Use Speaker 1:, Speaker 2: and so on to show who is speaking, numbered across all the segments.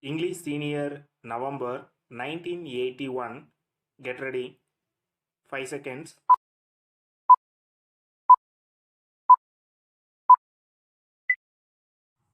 Speaker 1: English Senior November 1981. Get ready. 5 seconds.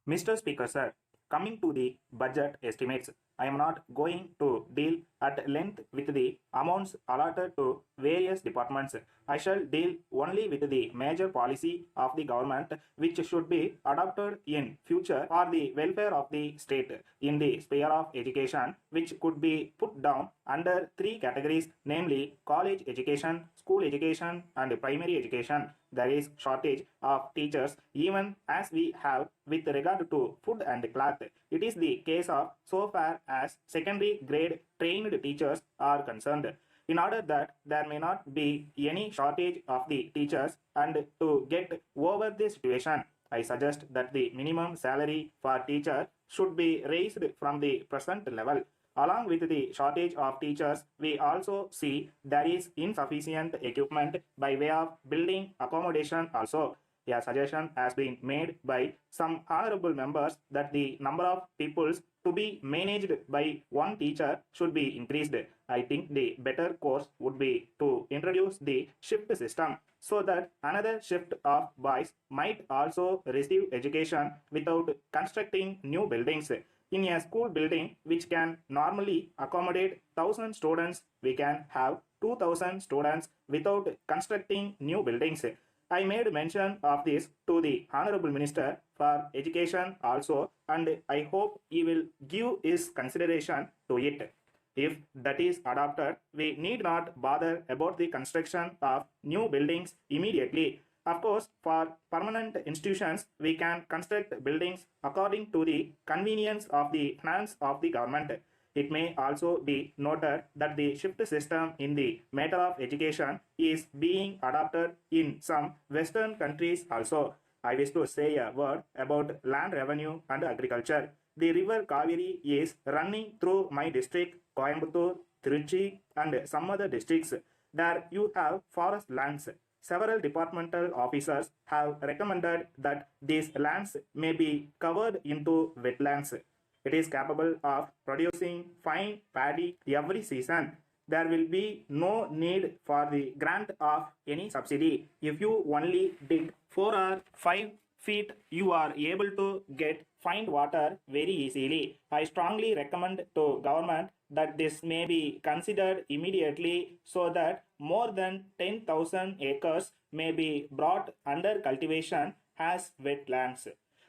Speaker 1: Mr. Speaker, sir, coming to the budget estimates, I am not going to deal at length with the amounts allotted to various departments. I shall deal only with the major policy of the government which should be adopted in future for the welfare of the state in the sphere of education, which could be put down under three categories, namely college education, school education, and primary education. There is shortage of teachers even as we have with regard to food and cloth. It is the case of so far as secondary grade trained teachers are concerned. In order that there may not be any shortage of the teachers and to get over this situation, I suggest that the minimum salary for teacher should be raised from the present level. Along with the shortage of teachers, we also see there is insufficient equipment by way of building accommodation also. A suggestion has been made by some honorable members that the number of peoples to be managed by one teacher should be increased. I think the better course would be to introduce the shift system so that another shift of boys might also receive education without constructing new buildings. In a school building which can normally accommodate 1000 students, we can have 2000 students without constructing new buildings. I made mention of this to the Honorable Minister for Education also, and I hope he will give his consideration to it. If that is adopted, we need not bother about the construction of new buildings immediately. Of course, for permanent institutions, we can construct buildings according to the convenience of the finance of the government. It may also be noted that the shift system in the matter of education is being adopted in some Western countries also. I wish to say a word about land revenue and agriculture. The river Kaveri is running through my district, Coimbatore, Tiruchi, and some other districts. There you have forest lands. Several departmental officers have recommended that these lands may be covered into wetlands. It is capable of producing fine paddy every season. There will be no need for the grant of any subsidy. If you only dig 4 or 5 feet, you are able to get fine water very easily. I strongly recommend to government that this may be considered immediately so that more than 10,000 acres may be brought under cultivation as wetlands.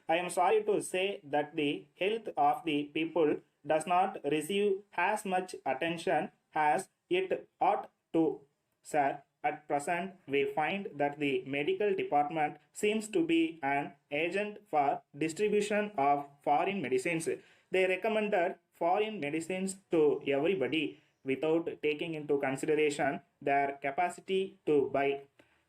Speaker 1: I am sorry to say that the health of the people does not receive as much attention as it ought to. Sir, at present, we find that the medical department seems to be an agent for distribution of foreign medicines. They recommended foreign medicines to everybody without taking into consideration their capacity to buy.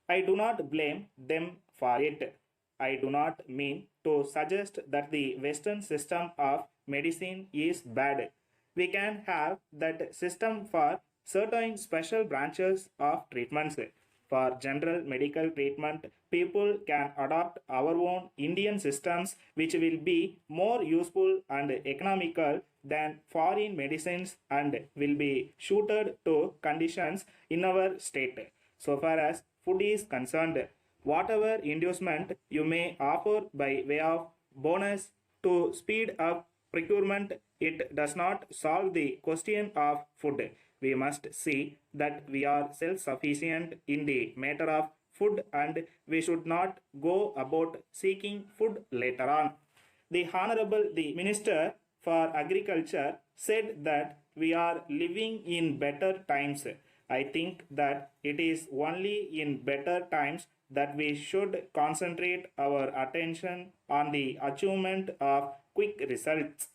Speaker 1: I do not blame them for it. I do not mean to suggest that the Western system of medicine is bad. We can have that system for certain special branches of treatments. For general medical treatment, people can adopt our own Indian systems, which will be more useful and economical than foreign medicines and will be suited to conditions in our state. So far as food is concerned, whatever inducement you may offer by way of bonus to speed up procurement, it does not solve the question of food. We must see that we are self-sufficient in the matter of food and we should not go about seeking food later on. The Minister for Agriculture said that we are living in better times. I think that it is only in better times that we should concentrate our attention on the achievement of quick results.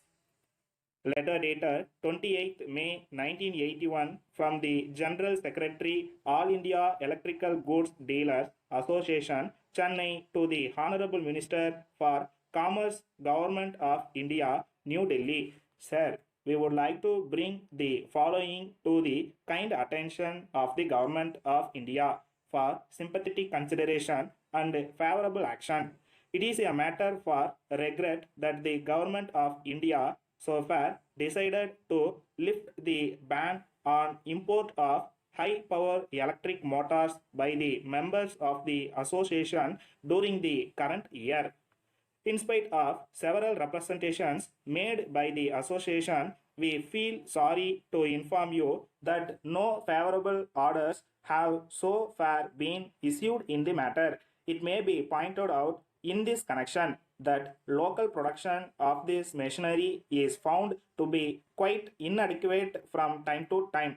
Speaker 1: Letter dated 28th May 1981 from the General Secretary, All India Electrical Goods Dealers Association, Chennai, to the Honorable Minister for Commerce, Government of India, New Delhi. Sir, we would like to bring the following to the kind attention of the Government of India for sympathetic consideration and favorable action. It is a matter for regret that the Government of India Shorthair decided to lift the ban on import of high power electric motors by the members of the association during the current year. In spite of several representations made by the association, we feel sorry to inform you that no favorable orders have so far been issued in the matter. It may be pointed out in this connection that local production of this machinery is found to be quite inadequate from time to time.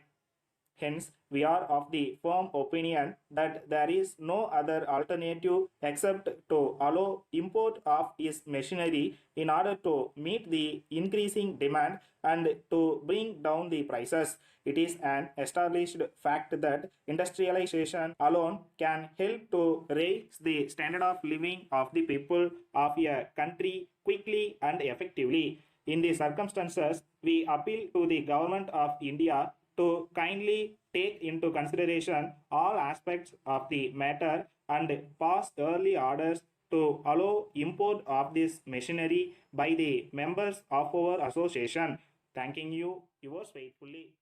Speaker 1: Hence, we are of the firm opinion that there is no other alternative except to allow import of its machinery in order to meet the increasing demand and to bring down the prices. It is an established fact that industrialization alone can help to raise the standard of living of the people of a country quickly and effectively. In these circumstances, we appeal to the government of India to kindly take into consideration all aspects of the matter and pass early orders to allow import of this machinery by the members of our association. Thanking you, yours faithfully.